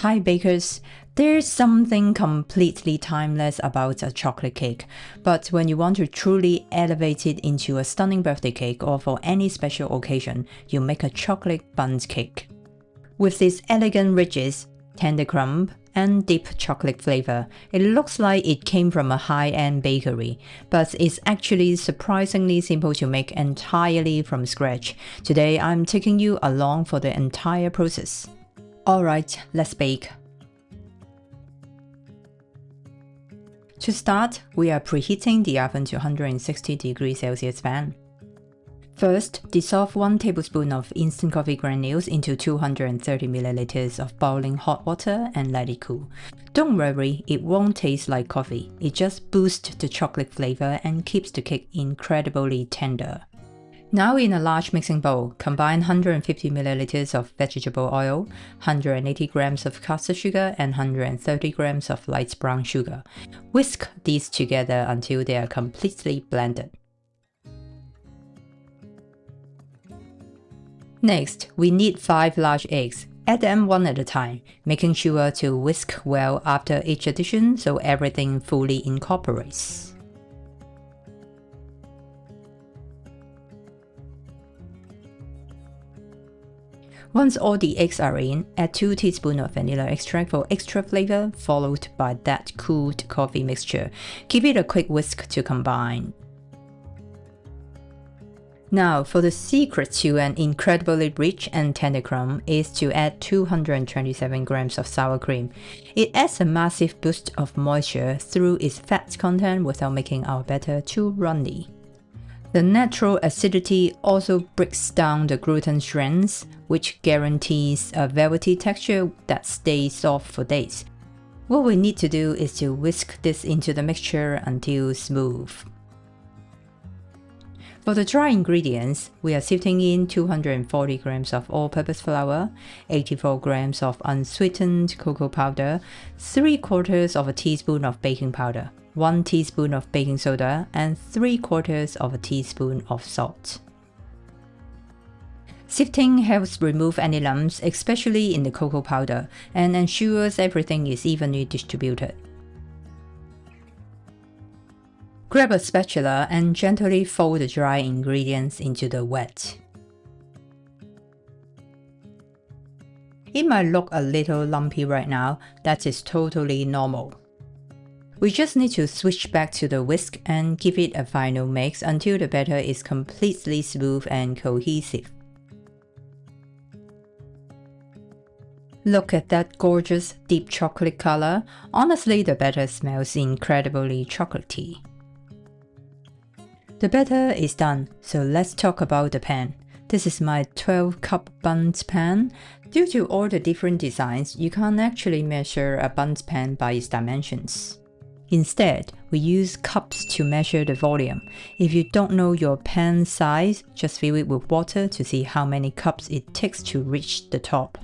Hi bakers! There's something completely timeless about a chocolate cake, but when you want to truly elevate it into a stunning birthday cake or for any special occasion, you make a chocolate bundt cake. With these elegant ridges, tender crumb, and deep chocolate flavor, it looks like it came from a high-end bakery, but it's actually surprisingly simple to make entirely from scratch. Today I'm taking you along for the entire process. Alright, let's bake. To start, we are preheating the oven to 160 degrees Celsius fan. First, dissolve 1 tablespoon of instant coffee granules into 230 milliliters of boiling hot water and let it cool. Don't worry, it won't taste like coffee. It just boosts the chocolate flavor and keeps the cake incredibly tender. Now in a large mixing bowl, combine 150 milliliters of vegetable oil, 180 grams of caster sugar, and 130 grams of light brown sugar. Whisk these together until they are completely blended. Next, we need 5 large eggs. Add them one at a time, making sure to whisk well after each addition so everything fully incorporates. Once all the eggs are in, add 2 teaspoons of vanilla extract for extra flavor, followed by that cooled coffee mixture. Give it a quick whisk to combine. Now, for the secret to an incredibly rich and tender crumb is to add 227 grams of sour cream. It adds a massive boost of moisture through its fat content without making our batter too runny. The natural acidity also breaks down the gluten strands, which guarantees a velvety texture that stays soft for days. What we need to do is to whisk this into the mixture until smooth. For the dry ingredients, we are sifting in 240 grams of all-purpose flour, 84 grams of unsweetened cocoa powder, 3/4 of a teaspoon of baking powder, 1 teaspoon of baking soda, and 3/4 of a teaspoon of salt. Sifting helps remove any lumps, especially in the cocoa powder, and ensures everything is evenly distributed. Grab a spatula and gently fold the dry ingredients into the wet. It might look a little lumpy right now, that is totally normal. We just need to switch back to the whisk and give it a final mix until the batter is completely smooth and cohesive. Look at that gorgeous deep chocolate color. Honestly, the batter smells incredibly chocolatey. The batter is done, so let's talk about the pan. This is my 12-cup bundt pan. Due to all the different designs, you can't actually measure a bundt pan by its dimensions. Instead, we use cups to measure the volume. If you don't know your pan size, just fill it with water to see how many cups it takes to reach the top.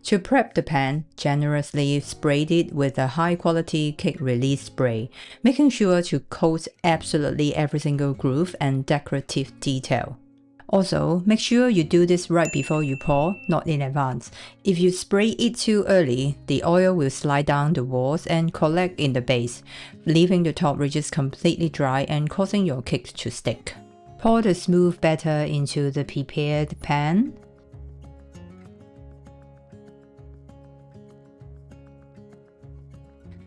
To prep the pan, generously spray it with a high-quality cake release spray, making sure to coat absolutely every single groove and decorative detail. Also, make sure you do this right before you pour, not in advance. If you spray it too early, the oil will slide down the walls and collect in the base, leaving the top ridges completely dry and causing your cake to stick. Pour the smooth batter into the prepared pan.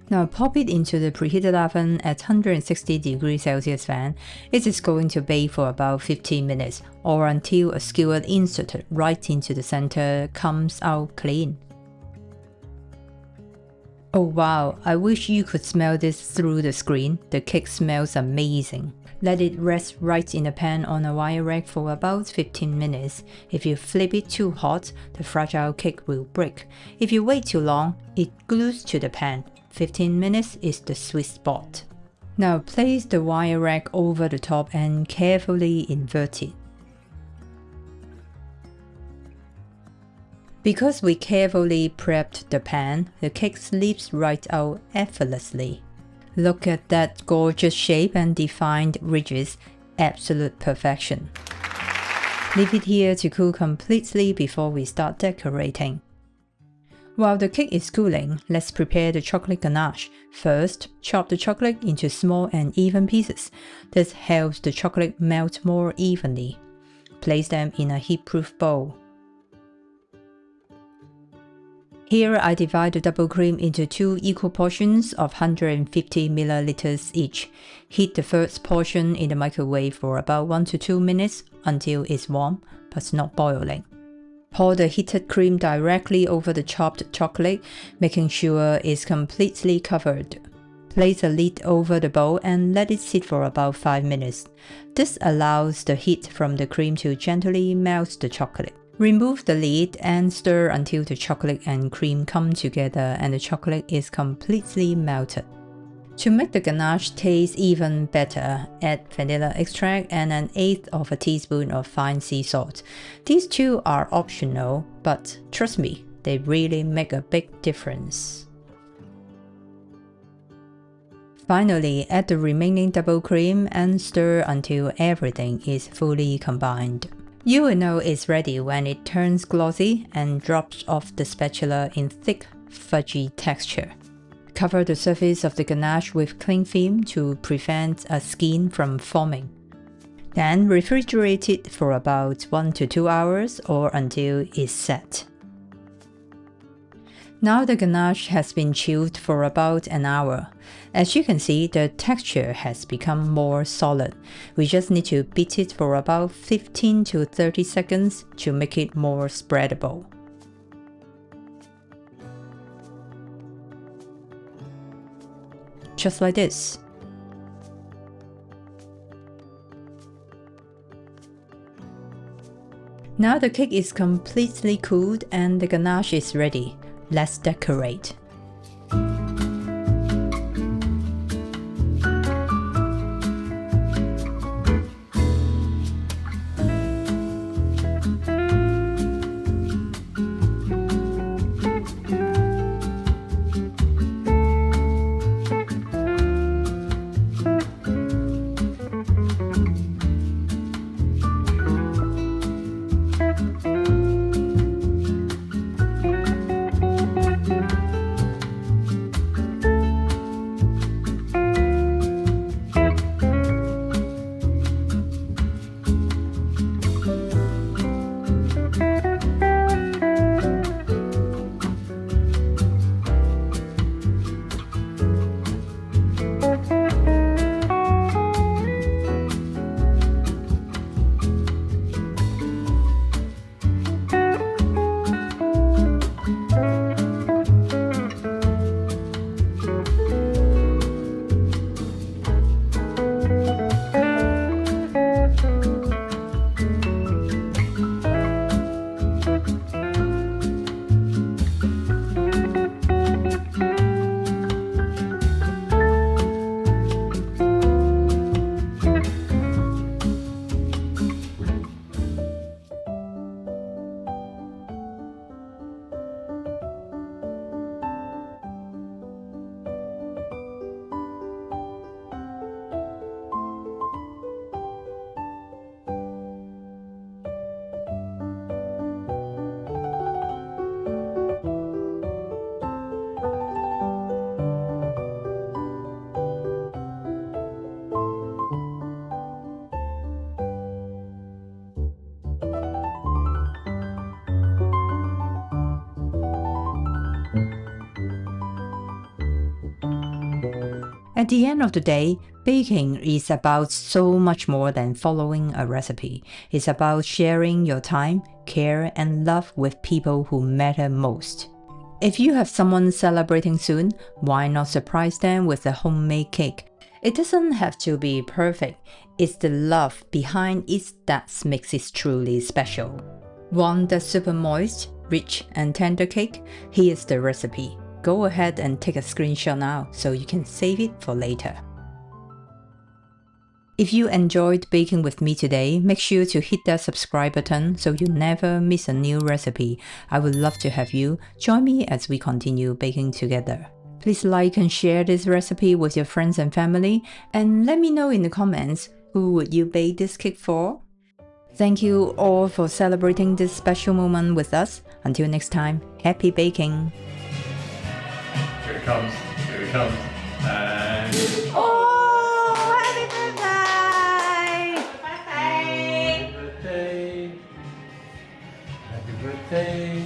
Now pop it into the preheated oven at 160 degrees Celsius fan. It is going to bake for about 15 minutes or until a skewer inserted right into the center comes out clean. Oh wow, I wish you could smell this through the screen. The cake smells amazing. Let it rest right in the pan on a wire rack for about 15 minutes. If you flip it too hot, the fragile cake will break. If you wait too long, it glues to the pan. 15 minutes is the sweet spot. Now place the wire rack over the top and carefully invert it. Because we carefully prepped the pan, the cake slips right out effortlessly. Look at that gorgeous shape and defined ridges, absolute perfection. Leave it here to cool completely before we start decorating. While the cake is cooling, let's prepare the chocolate ganache. First, chop the chocolate into small and even pieces. This helps the chocolate melt more evenly. Place them in a heat-proof bowl. Here I divide the double cream into 2 equal portions of 150 ml each. Heat the first portion in the microwave for about 1 to 2 minutes until it's warm, but not boiling. Pour the heated cream directly over the chopped chocolate, making sure it's completely covered. Place a lid over the bowl and let it sit for about 5 minutes. This allows the heat from the cream to gently melt the chocolate. Remove the lid and stir until the chocolate and cream come together and the chocolate is completely melted. To make the ganache taste even better, add vanilla extract and 1/8 of a teaspoon of fine sea salt. These two are optional, but trust me, they really make a big difference. Finally, add the remaining double cream and stir until everything is fully combined. You will know it's ready when it turns glossy and drops off the spatula in thick, fudgy texture. Cover the surface of the ganache with cling film to prevent a skin from forming. Then refrigerate it for about 1 to 2 hours or until it's set. Now the ganache has been chilled for about an hour. As you can see, the texture has become more solid. We just need to beat it for about 15 to 30 seconds to make it more spreadable. Just like this. Now the cake is completely cooled and the ganache is ready. Let's decorate. At the end of the day, baking is about so much more than following a recipe. It's about sharing your time, care, and love with people who matter most. If you have someone celebrating soon, why not surprise them with a homemade cake? It doesn't have to be perfect. It's the love behind it that makes it truly special. Want the super moist, rich, and tender cake? Here's the recipe. Go ahead and take a screenshot now so you can save it for later. If you enjoyed baking with me today, make sure to hit that subscribe button so you never miss a new recipe. I would love to have you join me as we continue baking together. Please like and share this recipe with your friends and family, and let me know in the comments who would you bake this cake for. Thank you all for celebrating this special moment with us. Until next time, happy baking! Here it comes. Here it comes. And Oh, happy birthday! happy birthday. Happy birthday.